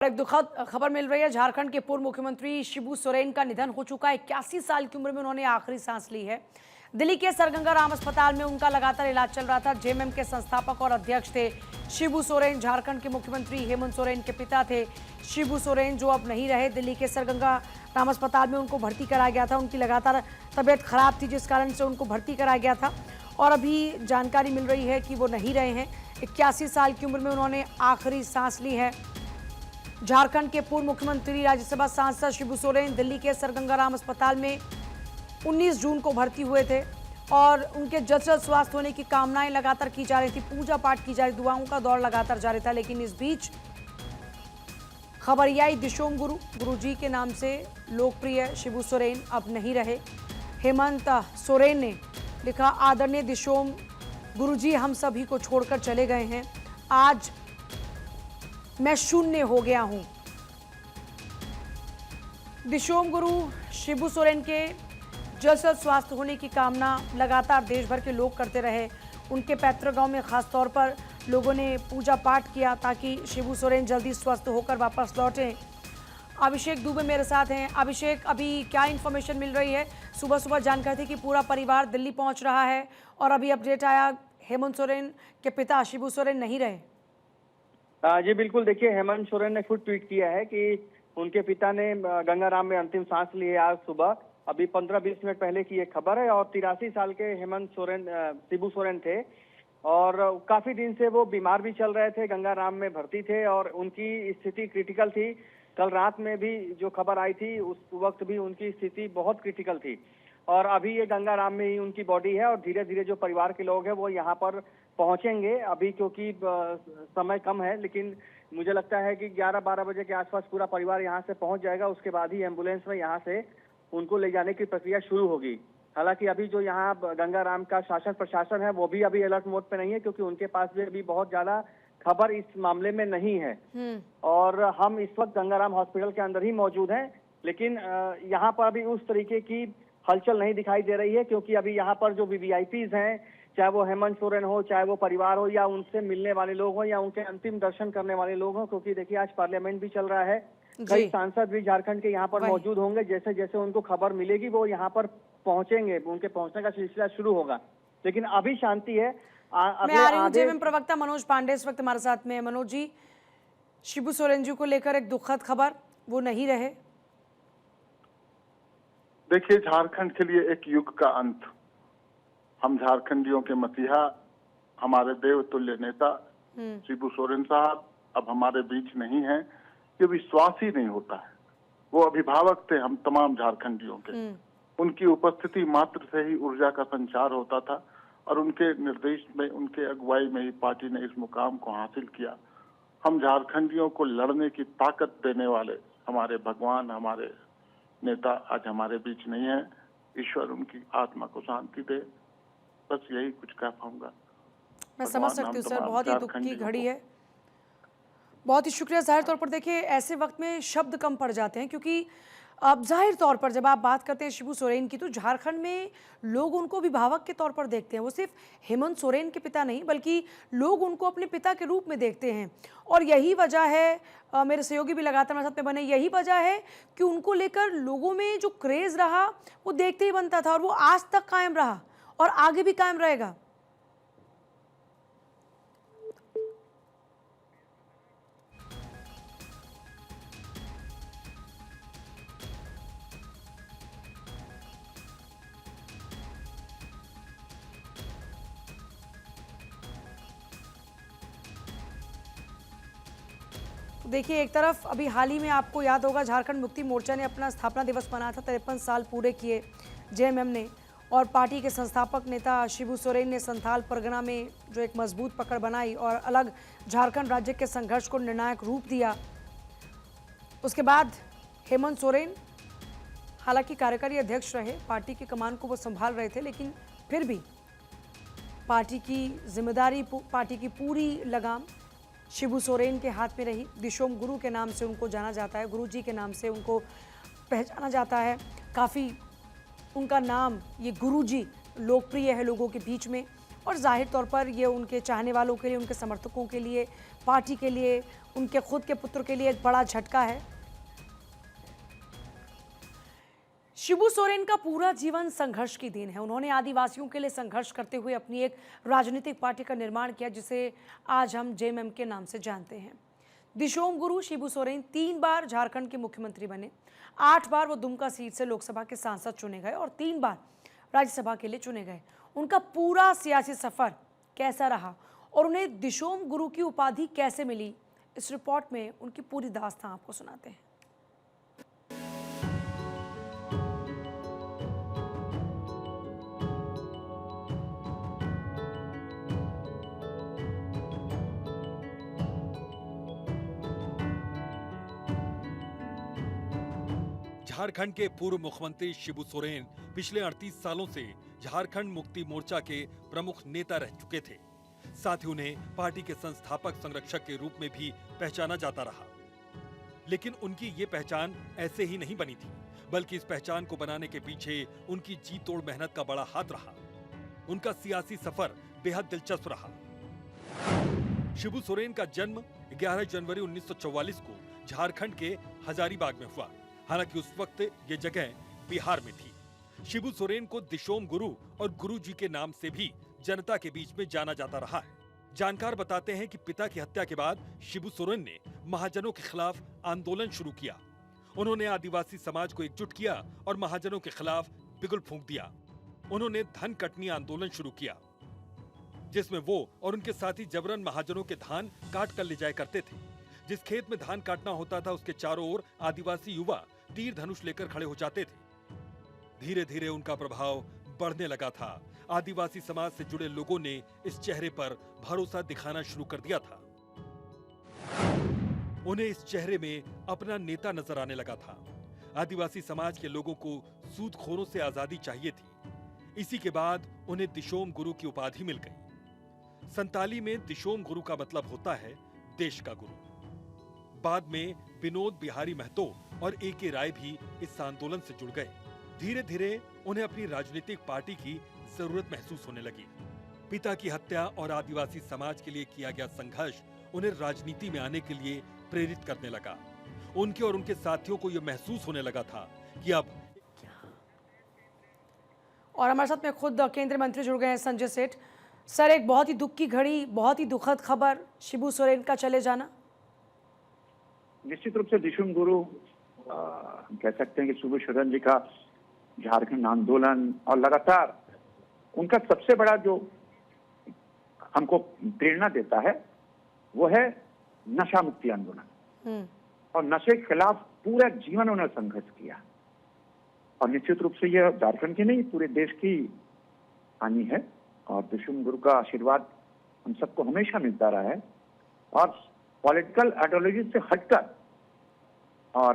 एक दुखद खबर मिल रही है। झारखंड के पूर्व मुख्यमंत्री शिबू सोरेन का निधन हो चुका है। 81 साल की उम्र में उन्होंने आखिरी सांस ली है। दिल्ली के सर गंगा राम अस्पताल में उनका लगातार इलाज चल रहा था। जेएमएम के संस्थापक और अध्यक्ष थे शिबू सोरेन। झारखंड के मुख्यमंत्री हेमंत सोरेन के पिता थे शिबू सोरेन, जो अब नहीं रहे। दिल्ली के सर गंगा राम अस्पताल में उनको भर्ती कराया गया था। उनकी लगातार तबियत खराब थी, जिस कारण से उनको भर्ती कराया गया था। और अभी जानकारी मिल रही है कि वो नहीं रहे हैं। 81 साल की उम्र में उन्होंने आखिरी सांस ली है। झारखंड के पूर्व मुख्यमंत्री राज्यसभा सांसद शिबू सोरेन दिल्ली के सर गंगा राम अस्पताल में 19 जून को भर्ती हुए थे और उनके जल्द से जल्द स्वास्थ्य होने की कामनाएं लगातार की जा रही थी। पूजा पाठ की जा रही, दुआओं का दौर लगातार जारी था। लेकिन इस बीच खबर ये आई, दिशोम गुरुजी के नाम से लोकप्रिय शिबू सोरेन अब नहीं रहे। हेमंत सोरेन ने लिखा, आदरणीय दिशोम गुरुजी हम सभी को छोड़कर चले गए हैं। आज मैं शून्य हो गया हूं। दिशोम गुरु शिबू सोरेन के जल्द से जल्द स्वास्थ्य होने की कामना लगातार देश भर के लोग करते रहे। उनके पैतृक गांव में खास तौर पर लोगों ने पूजा पाठ किया ताकि शिबू सोरेन जल्दी स्वस्थ होकर वापस लौटें। अभिषेक दुबे मेरे साथ हैं। अभिषेक, अभी क्या इन्फॉर्मेशन मिल रही है? सुबह सुबह जानकारी थी कि पूरा परिवार दिल्ली पहुंच रहा है और अभी अपडेट आया हेमंत सोरेन के पिता शिबू सोरेन नहीं रहे। जी बिल्कुल, देखिए हेमंत सोरेन ने खुद ट्वीट किया है कि उनके पिता ने गंगाराम में अंतिम सांस ली है आज सुबह। अभी 15-20 मिनट पहले की एक खबर है। और 83 साल के हेमंत सोरेन शिबू सोरेन थे और काफी दिन से वो बीमार भी चल रहे थे, गंगाराम में भर्ती थे और उनकी स्थिति क्रिटिकल थी। कल रात में भी जो खबर आई थी उस वक्त भी उनकी स्थिति बहुत क्रिटिकल थी। और अभी ये गंगाराम में ही उनकी बॉडी है और धीरे धीरे जो परिवार के लोग हैं वो यहाँ पर पहुंचेंगे अभी, क्योंकि समय कम है। लेकिन मुझे लगता है कि 11-12 बजे के आसपास पूरा परिवार यहाँ से पहुंच जाएगा। उसके बाद ही एम्बुलेंस में यहाँ से उनको ले जाने की प्रक्रिया शुरू होगी। हालांकि अभी जो यहाँ गंगाराम का शासन प्रशासन है वो भी अभी अलर्ट मोड पे नहीं है, क्योंकि उनके पास भी अभी बहुत ज्यादा खबर इस मामले में नहीं है। और हम इस वक्त गंगाराम हॉस्पिटल के अंदर ही मौजूद हैं, लेकिन यहाँ पर अभी उस तरीके की हलचल नहीं दिखाई दे रही है, क्योंकि अभी यहाँ पर जो वीवीआईपीज हैं, चाहे वो हेमंत सोरेन हो, चाहे वो परिवार हो, या उनसे मिलने वाले लोग हो, या उनके अंतिम दर्शन करने वाले लोग हो, क्योंकि देखिए आज पार्लियामेंट भी चल रहा है। कई सांसद भी झारखंड के यहाँ पर मौजूद होंगे। जैसे जैसे उनको खबर मिलेगी वो यहाँ पर पहुंचेंगे, उनके पहुंचने का सिलसिला शुरू होगा। लेकिन अभी शांति है। जेएमएम प्रवक्ता मनोज पांडे इस वक्त हमारे साथ में। मनोज जी, शिबू सोरेन जी को लेकर एक दुखद खबर, वो नहीं रहे। देखिए, झारखंड के लिए एक युग का अंत। हम झारखंडियों के मसीहा, हमारे देवतुल्य नेता शिबू सोरेन साहब अब हमारे बीच नहीं है। ये विश्वास ही नहीं होता है। वो अभिभावक थे हम तमाम झारखंडियों के। उनकी उपस्थिति मात्र से ही ऊर्जा का संचार होता था और उनके निर्देश में, उनके अगुवाई में ही पार्टी ने इस मुकाम को हासिल किया। हम झारखंडियों को लड़ने की ताकत देने वाले हमारे भगवान, हमारे नेता आज हमारे बीच नहीं है। ईश्वर उनकी आत्मा को शांति दे, बस यही कुछ कह पाऊंगा। मैं समझ सकती हूँ सर, बहुत ही दुख की घड़ी है। बहुत ही शुक्रिया। जाहिर तौर पर देखिए, ऐसे वक्त में शब्द कम पड़ जाते हैं, क्योंकि अब जाहिर तौर पर जब आप बात करते हैं शिबू सोरेन की, तो झारखंड में लोग उनको अभिभावक के तौर पर देखते हैं। वो सिर्फ हेमंत सोरेन के पिता नहीं, बल्कि लोग उनको अपने पिता के रूप में देखते हैं। और यही वजह है, मेरे सहयोगी भी लगातार मेरे साथ में बने, यही वजह है कि उनको लेकर लोगों में जो क्रेज़ रहा वो देखते ही बनता था, और वो आज तक कायम रहा और आगे भी कायम रहेगा। देखिए, एक तरफ अभी हाल ही में आपको याद होगा झारखंड मुक्ति मोर्चा ने अपना स्थापना दिवस मनाया था। 53 साल पूरे किए जेएमएम ने, और पार्टी के संस्थापक नेता शिबू सोरेन ने संथाल परगना में जो एक मजबूत पकड़ बनाई और अलग झारखंड राज्य के संघर्ष को निर्णायक रूप दिया। उसके बाद हेमंत सोरेन हालांकि कार्यकारी अध्यक्ष रहे, पार्टी की कमान को वो संभाल रहे थे, लेकिन फिर भी पार्टी की जिम्मेदारी, पार्टी की पूरी लगाम शिबू सोरेन के हाथ में रही। दिशोम गुरु के नाम से उनको जाना जाता है, गुरु जी के नाम से उनको पहचाना जाता है। काफ़ी उनका नाम, ये गुरु जी, लोकप्रिय है लोगों के बीच में। और जाहिर तौर पर ये उनके चाहने वालों के लिए, उनके समर्थकों के लिए, पार्टी के लिए, उनके खुद के पुत्र के लिए एक बड़ा झटका है। शिबू सोरेन का पूरा जीवन संघर्ष की देन है। उन्होंने आदिवासियों के लिए संघर्ष करते हुए अपनी एक राजनीतिक पार्टी का निर्माण किया, जिसे आज हम जेएमएम के नाम से जानते हैं। दिशोम गुरु शिबू सोरेन 3 बार झारखंड के मुख्यमंत्री बने। 8 बार वो दुमका सीट से लोकसभा के सांसद चुने गए और 3 बार राज्यसभा के लिए चुने गए। उनका पूरा सियासी सफर कैसा रहा और उन्हें दिशोम गुरु की उपाधि कैसे मिली, इस रिपोर्ट में उनकी पूरी दास्तां आपको सुनाते हैं। झारखंड के पूर्व मुख्यमंत्री शिबू सोरेन पिछले 38 सालों से झारखंड मुक्ति मोर्चा के प्रमुख नेता रह चुके थे। साथ ही उन्हें पार्टी के संस्थापक संरक्षक के रूप में भी पहचाना जाता रहा। लेकिन उनकी ये पहचान ऐसे ही नहीं बनी थी, बल्कि इस पहचान को बनाने के पीछे उनकी जी तोड़ मेहनत का बड़ा हाथ रहा। उनका सियासी सफर बेहद दिलचस्प रहा। शिबू सोरेन का जन्म 11 जनवरी 1944 को झारखंड के हजारीबाग में हुआ। हालांकि उस वक्त ये जगह बिहार में थी। शिबू सोरेन को दिशोम गुरु और गुरु जी के नाम से भी जनता के बीच में जाना जाता रहा है। जानकार बताते हैं कि पिता की हत्या के बाद शिबू सोरेन ने महाजनों के खिलाफ आंदोलन शुरू किया। उन्होंने आदिवासी समाज को एकजुट किया और महाजनों के खिलाफ बिगुल फूंक दिया। उन्होंने धन कटनी आंदोलन शुरू किया, जिसमें वो और उनके साथी जबरन महाजनों के धान काट कर ले जाया करते थे। जिस खेत में धान काटना होता था, उसके चारों ओर आदिवासी युवा तीर धनुष लेकर खड़े हो जाते थे। धीरे धीरे उनका प्रभाव बढ़ने लगा था। आदिवासी समाज से जुड़े लोगों ने इस चेहरे पर भरोसा दिखाना शुरू कर दिया था। उन्हें इस चेहरे में अपना नेता नजर आने लगा था। आदिवासी समाज के लोगों को सूदखोरों से आजादी चाहिए थी। इसी के बाद उन्हें दिशोम गुरु की उपाधि मिल गई। संताली में दिशोम गुरु का मतलब होता है देश का गुरु। बाद में विनोद बिहारी महतो और ए.के. राय भी इस आंदोलन से जुड़ गए। धीरे धीरे उन्हें अपनी राजनीतिक पार्टी की जरूरत महसूस होने लगी। पिता की हत्या और आदिवासी समाज के लिए किया गया संघर्ष उन्हें राजनीति में आने के लिए प्रेरित करने लगा। उनके और उनके साथियों को यह महसूस होने लगा था कि अब। और हमारे साथ में खुद केंद्रीय मंत्री जुड़ गए हैं, संजय सेठ। सर, एक बहुत ही दुख की घड़ी, बहुत ही दुखद खबर, शिबू सोरेन का चले जाना। निश्चित रूप से दिशोम गुरु हम कह सकते हैं कि शिबू सोरेन जी का झारखंड आंदोलन और लगातार उनका सबसे बड़ा जो हमको प्रेरणा देता है वो है नशा मुक्ति आंदोलन। और नशे के खिलाफ पूरा जीवन उन्होंने संघर्ष किया। और निश्चित रूप से यह झारखंड की नहीं, पूरे देश की हानि है। और दिशोम गुरु का आशीर्वाद हम सबको हमेशा मिलता रहा है। और पॉलिटिकल आइडियोलॉजी से हटकर, और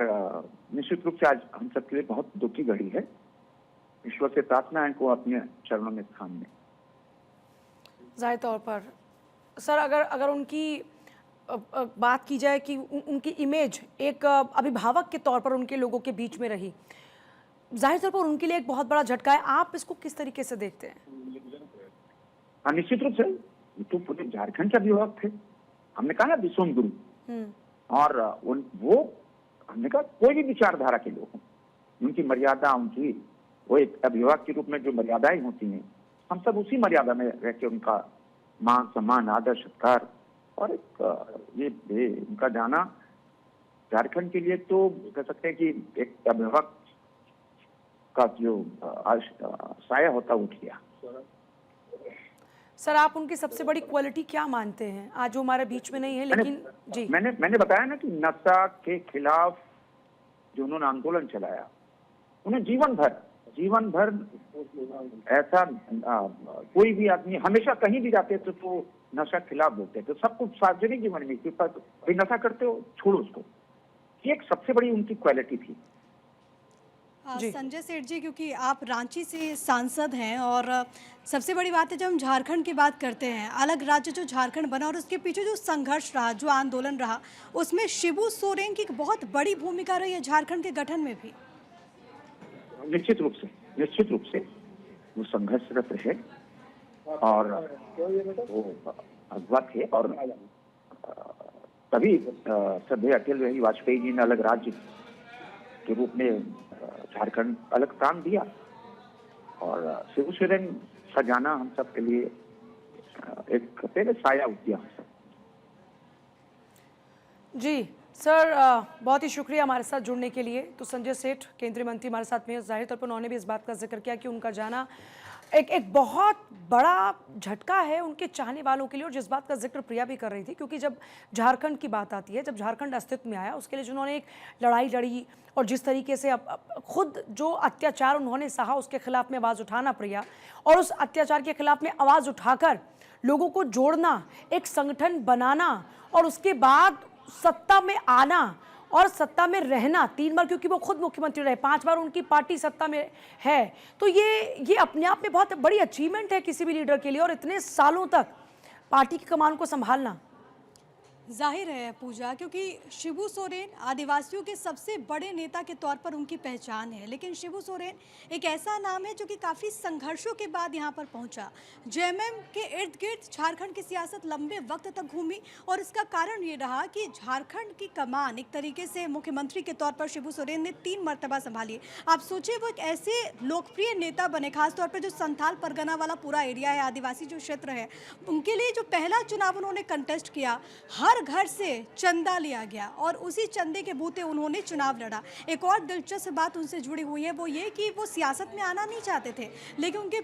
निश्चित रूप से आज हम सबके लिए बहुत दुख की घड़ी है। ईश्वर से प्रार्थना है को अपने चरणों में स्थान में। जाहिर तौर पर सर, अगर उनकी बात की जाए कि उनकी इमेज एक अभिभावक के तौर पर उनके लोगों के बीच में रही, जाहिर तौर पर उनके लिए एक बहुत बड़ा झटका है। आप इसको किस तरीके से देखते हैं? हाँ, निश्चित रूप से तो पूरे झारखंड के अभिभावक थे। हमने कहा ना दिशोम गुरु, और वो हमने कहा कोई भी विचारधारा के लोग, उनकी मर्यादा, उनकी वो एक अभिभावक के रूप में जो मर्यादाएं होती हैं, हम सब उसी मर्यादा में रह के उनका मान सम्मान, आदर, सत्कार और ये उनका जाना झारखंड के लिए तो कह सकते हैं कि एक अभिभावक का जो साया होता उठ गया। सर, आप उनकी सबसे बड़ी क्वालिटी क्या मानते हैं? आज वो हमारे बीच में नहीं है, लेकिन जी मैंने बताया ना कि नशा के खिलाफ जो उन्होंने आंदोलन चलाया, उन्हें जीवन भर ऐसा कोई भी आदमी हमेशा कहीं भी जाते थे तो नशा के खिलाफ बोलते थे। सब कुछ सार्वजनिक जीवन में भाई नशा करते हो छोड़ो उसको, ये एक सबसे बड़ी उनकी क्वालिटी थी। संजय सेठ जी, क्योंकि आप रांची से सांसद हैं और सबसे बड़ी बात है जब हम झारखंड की बात करते हैं, अलग राज्य जो झारखंड बना और उसके पीछे जो संघर्ष रहा, जो आंदोलन रहा, उसमें शिबू सोरेन की एक बहुत बड़ी भूमिका रही है झारखंड के गठन में भी। निश्चित रूप से वो संघर्षरत रहे और वो अगवा थे और तभी श्रद्धेय अटल बिहारी वाजपेयी जी ने अलग राज्य के रूप में झारखंड अलग स्थान दिया, और शिबू सोरेन का जाना हम सब के लिए एक पहले साया उठ गया हम सब। जी सर, बहुत ही शुक्रिया हमारे साथ जुड़ने के लिए। तो संजय सेठ केंद्रीय मंत्री हमारे साथ में, जाहिर तौर पर उन्होंने भी इस बात का जिक्र किया कि उनका जाना एक बहुत बड़ा झटका है उनके चाहने वालों के लिए, और जिस बात का जिक्र प्रिया भी कर रही थी, क्योंकि जब झारखंड की बात आती है, जब झारखंड अस्तित्व में आया, उसके लिए जिन्होंने एक लड़ाई लड़ी और जिस तरीके से अब खुद जो अत्याचार उन्होंने सहा उसके खिलाफ में आवाज़ उठाना प्रिया, और उस अत्याचार के खिलाफ में आवाज़ उठाकर लोगों को जोड़ना, एक संगठन बनाना और उसके बाद सत्ता में आना और सत्ता में रहना 3 बार, क्योंकि वो खुद मुख्यमंत्री रहे, 5 बार उनकी पार्टी सत्ता में है, तो ये अपने आप में बहुत बड़ी अचीवमेंट है किसी भी लीडर के लिए, और इतने सालों तक पार्टी की कमान को संभालना। जाहिर है पूजा, क्योंकि शिबू सोरेन आदिवासियों के सबसे बड़े नेता के तौर पर उनकी पहचान है, लेकिन शिबू सोरेन एक ऐसा नाम है जो कि काफ़ी संघर्षों के बाद यहाँ पर पहुँचा। जेएमएम के इर्द गिर्द झारखंड की सियासत लंबे वक्त तक घूमी, और इसका कारण ये रहा कि झारखंड की कमान एक तरीके से मुख्यमंत्री के तौर पर शिबू सोरेन ने 3 मरतबा संभाली। आप सोचिए, वो एक ऐसे लोकप्रिय नेता बने, खासतौर पर जो संथाल परगना वाला पूरा एरिया है, आदिवासी जो क्षेत्र है, उनके लिए जो पहला चुनाव उन्होंने कंटेस्ट किया, हर घर से चंदा लिया गया और उसी चंदे के बूते उन्होंने चुनाव लड़ा। एक और दिलचस्प बात उनसे जुड़ी हुई है, वो ये कि वो सियासत में आना नहीं चाहते थे, लेकिन उनके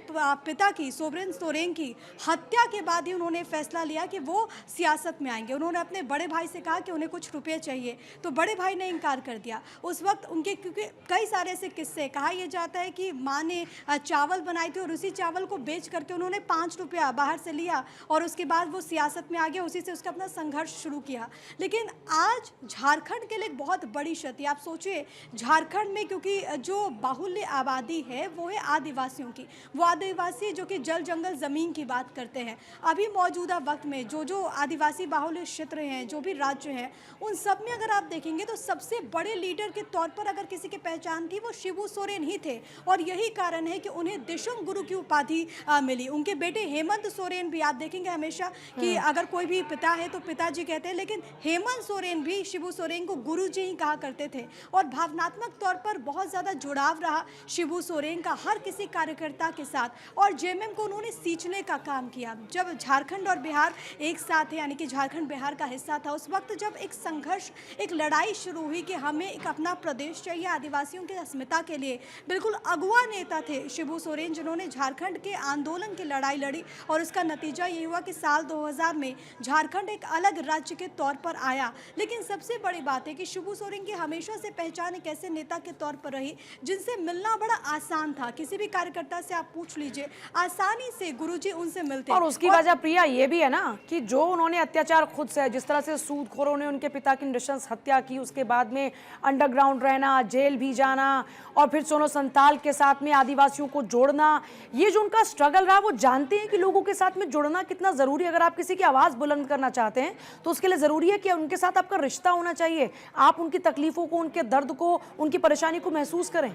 पिता की, सोबरन सोरेन की हत्या के बाद ही उन्होंने फैसला लिया कि वो सियासत में आएंगे। उन्होंने अपने बड़े भाई से कहा कि उन्हें कुछ रुपये चाहिए, तो बड़े भाई ने इनकार कर दिया। उस वक्त उनके, क्योंकि कई सारे ऐसे किस्से, कहा यह जाता है कि माँ ने चावल बनाई थी और उसी चावल को बेच करके उन्होंने 5 रुपया बाहर से लिया और उसके बाद वो सियासत में आ गया, उसी से उसका अपना संघर्ष शुरू किया। लेकिन आज झारखंड के लिए एक बहुत बड़ी क्षति। आप सोचिए, झारखंड में क्योंकि जो बाहुल्य आबादी है वो है आदिवासियों की, वो आदिवासी जो कि जल जंगल ज़मीन की बात करते हैं। अभी मौजूदा वक्त में जो आदिवासी बाहुल्य क्षेत्र हैं, जो भी राज्य हैं, उन सब में अगर आप देखेंगे तो सबसे बड़े लीडर के तौर पर अगर किसी की पहचान थी वो शिबू सोरेन ही थे, और यही कारण है कि उन्हें दिशम गुरु की उपाधि मिली। उनके बेटे हेमंत सोरेन भी, आप देखेंगे हमेशा कि अगर कोई भी पिता है तो पिताजी कहते हैं, लेकिन हेमंत सोरेन भी शिबू सोरेन को गुरुजी ही कहा करते थे, और भावनात्मक तौर पर बहुत ज़्यादा जुड़ाव रहा शिबू सोरेन का हर किसी कार्यकर्ता के साथ, और जेएमएम को उन्होंने सींचने का काम किया। जब झारखंड और बिहार एक साथ है, यानी कि झारखंड बिहार का हिस्सा था, उस वक्त जब एक संघर्ष, एक लड़ाई शुरू हुई कि हमें एक अपना प्रदेश चाहिए आदिवासियों की अस्मिता के लिए, बिल्कुल अगुआ नेता थे शिबू सोरेन, जिन्होंने झारखंड के आंदोलन की लड़ाई लड़ी, और उसका नतीजा ये हुआ कि साल 2000 में झारखंड एक अलग राज्य के तौर पर आया। लेकिन सबसे बड़ी बात है कि शिबू सोरेन की हमेशा से पहचान एक ऐसे नेता के तौर पर रही जिनसे मिलना बड़ा आसान था। किसी भी कार्यकर्ता से आप पूछ लीजिए, आसानी से गुरुजी उनसे मिलते। और उसकी वजह प्रिया ये भी है ना कि जो उन्होंने अत्याचार खुद से, जिस तरह से सूदखोरों ने उनके पिता की नृशंस हत्या की, उसके बाद में अंडरग्राउंड रहना, जेल भी जाना, और फिर सोनो संताल के साथ में आदिवासियों को जोड़ना, ये जो उनका स्ट्रगल रहा, वो जानते हैं कि लोगों के साथ में जुड़ना कितना ज़रूरी है। अगर आप किसी की आवाज़ बुलंद करना चाहते हैं तो उसके लिए ज़रूरी है कि उनके साथ आपका रिश्ता होना चाहिए, आप उनकी तकलीफ़ों को, उनके दर्द को, उनकी परेशानी को महसूस करें।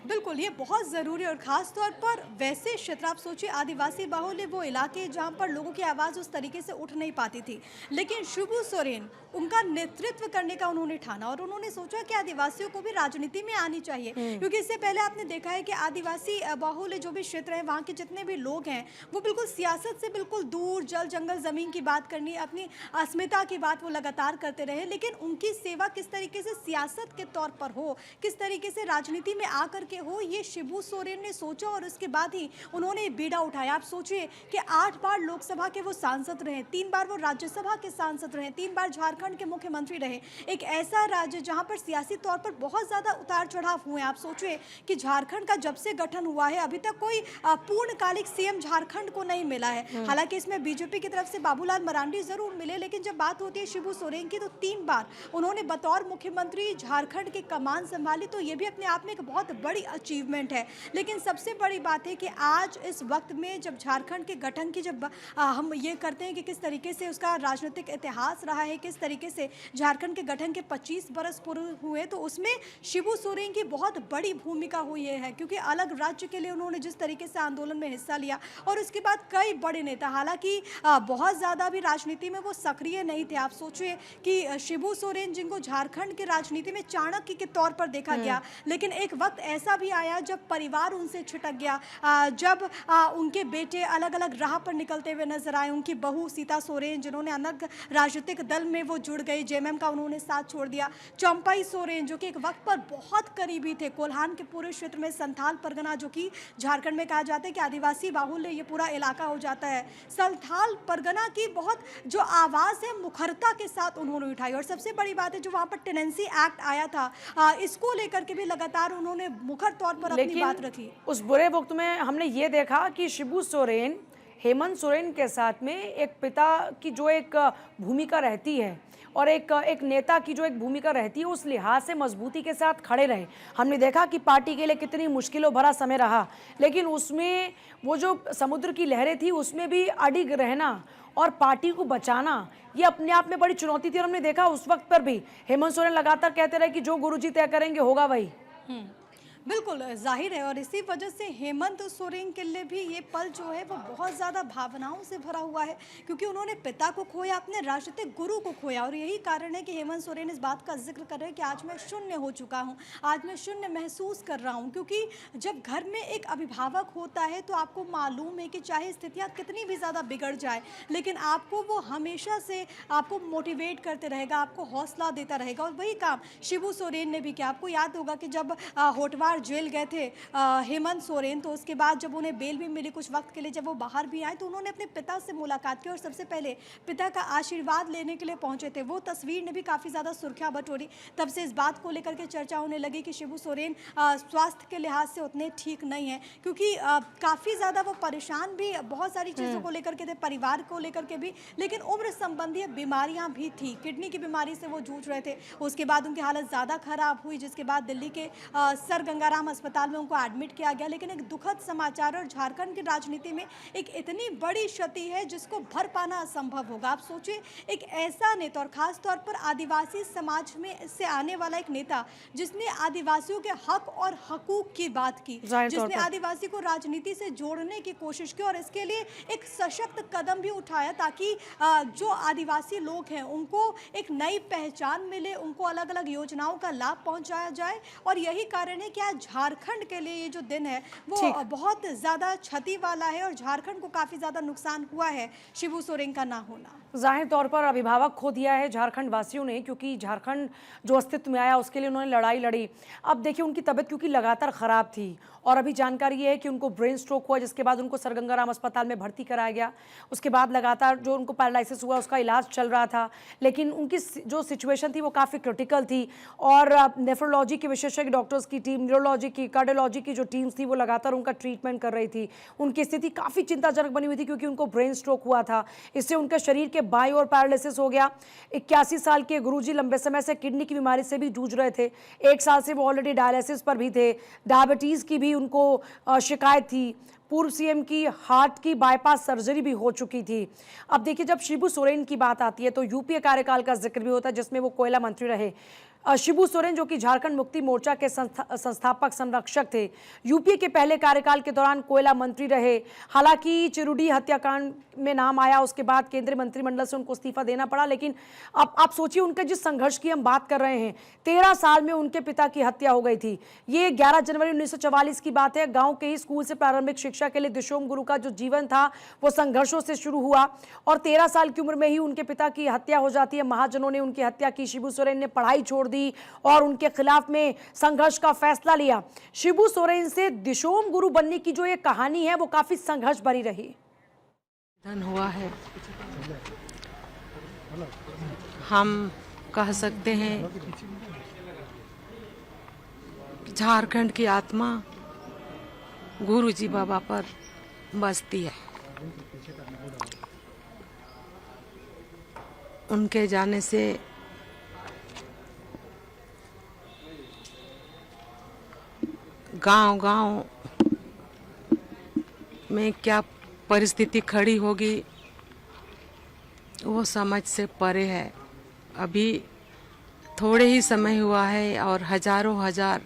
बिल्कुल, ये बहुत ज़रूरी है, और ख़ास तौर पर वैसे क्षेत्र, आप सोचिए आदिवासी बाहुल्य वो इलाके जहाँ पर लोगों की आवाज़ उस तरीके से उठ नहीं पाती थी, लेकिन शिबू सोरेन उनका नेतृत्व करने का उन्होंने ठाना, और उन्होंने सोचा कि आदिवासियों को भी राजनीति में आनी चाहिए, क्योंकि इससे पहले आपने देखा है कि आदिवासी बाहुल्य जो भी क्षेत्र है, वहाँ के जितने भी लोग हैं वो बिल्कुल सियासत से बिल्कुल दूर, जल जंगल ज़मीन की बात करनी, अपनी अस्मिता की बात वो लगातार करते रहे, लेकिन उनकी सेवा किस तरीके से सियासत के तौर पर हो, किस तरीके से राजनीति में आकर के हो, ये शिबू सोरेन ने सोचा, और उसके बाद ही उन्होंने बीड़ा उठाया। आप सोचिए कि 8 बार लोकसभा के वो सांसद रहे, 3 बार वो राज्यसभा के सांसद रहे, 3 बार झारखंड के मुख्यमंत्री रहे। एक ऐसा राज्य जहां पर सियासी तौर पर बहुत ज़्यादा उतार चढ़ाव हुए। आप सोचिए कि झारखंड का जब से गठन हुआ है अभी तक कोई पूर्णकालिक सीएम झारखंड को नहीं मिला है। हालांकि इसमें बीजेपी की तरफ से बाबूलाल मरांडी जरूर मिले, लेकिन जब बात होती है शिबू सोरेन की तो 3 बार उन्होंने बतौर मुख्यमंत्री झारखंड की कमान संभाली, तो ये भी अपने आप में एक बहुत बड़ी बड़ी अचीवमेंट है। लेकिन सबसे बड़ी बात है कि आज इस वक्त में जब झारखंड के गठन की जब हम ये करते हैं कि किस तरीके से उसका राजनीतिक इतिहास रहा है, किस तरीके से झारखंड के गठन के 25 बरस पूरे हुए, तो उसमें शिबू सोरेन की बहुत बड़ी भूमिका हुई है, क्योंकि अलग राज्य के लिए उन्होंने जिस तरीके से आंदोलन में हिस्सा लिया और उसके बाद कई बड़े नेता, हालांकि बहुत ज़्यादा भी राजनीति में वो सक्रिय नहीं थे। आप सोचिए कि शिबू सोरेन जिनको झारखंड के राजनीति में चाणक्य के तौर पर देखा गया, लेकिन एक वक्त ऐसा भी आया जब परिवार उनसे छिटक गया, जब उनके बेटे अलग अलग राह पर निकलते हुए नजर आए, उनकी बहू सीता सोरेन जिन्होंने अलग राजनीतिक दल में वो जुड़ गई, जेएमएम का उन्होंने साथ छोड़ दिया, चंपई सोरेन जो कि एक वक्त पर बहुत करीबी थे, कोल्हान के पूरे क्षेत्र में संथाल परगना जो कि झारखंड में कहा जाता है कि आदिवासी बाहुल्य ये पूरा इलाका हो जाता है, संथाल परगना की बहुत जो आवाज़ है मुखरता के साथ उन्होंने उठाई। और सबसे बड़ी बात है जो वहाँ पर टेनेंसी एक्ट आया था, इसको लेकर के भी लगातार उन्होंने मुखर तौर पर अपनी बात रखी। उस बुरे वक्त में हमने ये देखा कि शिबू सोरेन हेमंत सोरेन के साथ में एक पिता की जो एक भूमिका रहती है और एक नेता की जो एक भूमिका रहती है, उस लिहाज से मजबूती के साथ खड़े रहे। हमने देखा कि पार्टी के लिए कितनी मुश्किलों भरा समय रहा, लेकिन उसमें वो जो समुद्र की लहरें थी उसमें भी अडिग रहना और पार्टी को बचाना, ये अपने आप में बड़ी चुनौती थी। और हमने देखा उस वक्त पर भी हेमंत सोरेन लगातार कहते रहे कि जो गुरुजी तय करेंगे होगा वही। बिल्कुल जाहिर है, और इसी वजह से हेमंत सोरेन के लिए भी ये पल जो है वो बहुत ज़्यादा भावनाओं से भरा हुआ है, क्योंकि उन्होंने पिता को खोया, अपने राजनीतिक गुरु को खोया। और यही कारण है कि हेमंत सोरेन इस बात का जिक्र कर रहे हैं कि आज मैं शून्य हो चुका हूँ, आज मैं शून्य महसूस कर रहा हूँ। क्योंकि जब घर में एक अभिभावक होता है तो आपको मालूम है कि चाहे स्थितियाँ कितनी भी ज़्यादा बिगड़ जाए, लेकिन आपको वो हमेशा से आपको मोटिवेट करते रहेगा, आपको हौसला देता रहेगा। और वही काम शिबू सोरेन ने भी किया। आपको याद होगा कि जब होटवार जेल गए थे हेमंत सोरेन, तो उसके बाद जब उन्हें बेल भी मिली कुछ वक्त के लिए, जब वो बाहर भी आए, तो उन्होंने अपने पिता से मुलाकात की और सबसे पहले पिता का आशीर्वाद लेने के लिए पहुंचे थे। वो तस्वीर ने भी काफ़ी ज़्यादा सुर्खियां बटोरी। तब से इस बात को लेकर के चर्चा होने लगी कि शिबू सोरेन स्वास्थ्य के लिहाज से उतने ठीक नहीं है, क्योंकि काफ़ी ज़्यादा वो परेशान भी बहुत सारी चीज़ों को लेकर के थे, परिवार को लेकर के भी, लेकिन उम्र संबंधी बीमारियाँ भी थी। किडनी की बीमारी से वो जूझ रहे थे। उसके बाद उनकी हालत ज़्यादा खराब हुई, जिसके बाद दिल्ली के सर गंगाराम अस्पताल में उनको एडमिट किया गया। लेकिन एक दुखद समाचार, और झारखंड की राजनीति में एक इतनी बड़ी क्षति है जिसको भर पाना असंभव होगा। आप सोचिए, एक ऐसा नेता, और खास तौर पर आदिवासी समाज में से आने वाला एक नेता जिसने आदिवासियों के हक और हकूक की बात की, जिसने आदिवासी को राजनीति से जोड़ने की कोशिश की और इसके लिए एक सशक्त कदम भी उठाया ताकि जो आदिवासी लोग हैं उनको एक नई पहचान मिले, उनको अलग अलग योजनाओं का लाभ पहुंचाया जाए। और यही कारण है कि आज झारखंड के लिए ये जो दिन है वो बहुत ज़्यादा क्षति वाला है और झारखंड को काफ़ी ज़्यादा नुकसान हुआ है शिबू सोरेन का ना होना। जाहिर तौर पर अभिभावक खो दिया है झारखंड वासियों ने, क्योंकि झारखंड जो अस्तित्व में आया उसके लिए उन्होंने लड़ाई लड़ी। अब देखिए उनकी तबीयत क्योंकि लगातार ख़राब थी और अभी जानकारी ये है कि उनको ब्रेन स्ट्रोक हुआ, जिसके बाद उनको सर गंगाराम अस्पताल में भर्ती कराया गया। उसके बाद लगातार जो उनको पैरालिसिस हुआ उसका इलाज चल रहा था, लेकिन उनकी जो सिचुएशन थी वो काफ़ी क्रिटिकल थी। और नेफ्रोलॉजी के विशेषज्ञ डॉक्टर्स की टीम, न्यूरोलॉजी की, कार्डियोलॉजी की जो टीम्स थी वो लगातार उनका ट्रीटमेंट कर रही थी। उनकी स्थिति काफ़ी चिंताजनक बनी हुई थी क्योंकि उनको ब्रेन स्ट्रोक हुआ था। इससे उनके शरीर के बाईं ओर पैरालिसिस हो गया। 81 साल के गुरुजी लंबे समय से किडनी की बीमारी से भी जूझ रहे थे। 1 साल से वो ऑलरेडी डायलिसिस पर भी थे। डायबिटीज़ की भी उनको शिकायत थी। पूर्व सीएम की हार्ट की बाईपास सर्जरी भी हो चुकी थी। अब देखिए, जब शिबू सोरेन की बात आती है तो यूपीए कार्यकाल का जिक्र भी होता है जिसमें वो कोयला मंत्री रहे। शिबू सोरेन जो कि झारखंड मुक्ति मोर्चा के संस्थापक संरक्षक थे, यूपीए के पहले कार्यकाल के दौरान कोयला मंत्री रहे। हालांकि चिरुडी हत्याकांड में नाम आया, उसके बाद केंद्रीय मंत्रिमंडल से उनको इस्तीफा देना पड़ा। लेकिन अब आप सोचिए, उनके जिस संघर्ष की हम बात कर रहे हैं, 13 साल में उनके पिता की हत्या हो गई थी। ये 11 जनवरी 1944 की बात है। गाँव के ही स्कूल से प्रारंभिक शिक्षा के लिए दिशोम गुरु का जो जीवन था वो संघर्षों से शुरू हुआ और 13 साल की उम्र में ही उनके पिता की हत्या हो जाती है। महाजनों ने उनकी हत्या की। शिबू सोरेन ने पढ़ाई छोड़ दी और उनके खिलाफ में संघर्ष का फैसला लिया। शिबू सोरेन से दिशोम गुरु बनने की जो ये कहानी है वो काफी संघर्ष भरी रही। निधन हुआ है, हम कह सकते हैं कि झारखंड की आत्मा गुरुजी बाबा पर बसती है। उनके जाने से गांव-गांव में क्या परिस्थिति खड़ी होगी वो समझ से परे है। अभी थोड़े ही समय हुआ है और हजारों हजार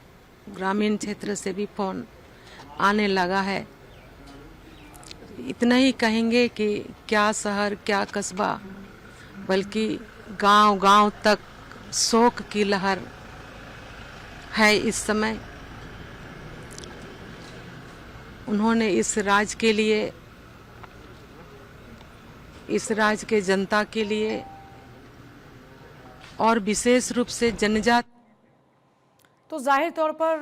ग्रामीण क्षेत्र से भी फोन आने लगा है। इतना ही कहेंगे कि क्या शहर क्या कस्बा, बल्कि गांव-गांव तक शोक की लहर है इस समय। उन्होंने इस राज्य के लिए, इस राज्य के जनता के लिए और विशेष रूप से जनजाति, तो जाहिर तौर पर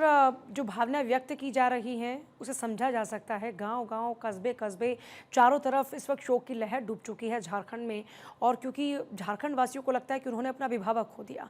जो भावना व्यक्त की जा रही है उसे समझा जा सकता है। गांव-गांव, कस्बे-कस्बे चारों तरफ इस वक्त शोक की लहर डूब चुकी है झारखंड में, और क्योंकि झारखंड वासियों को लगता है कि उन्होंने अपना अभिभावक खो दिया।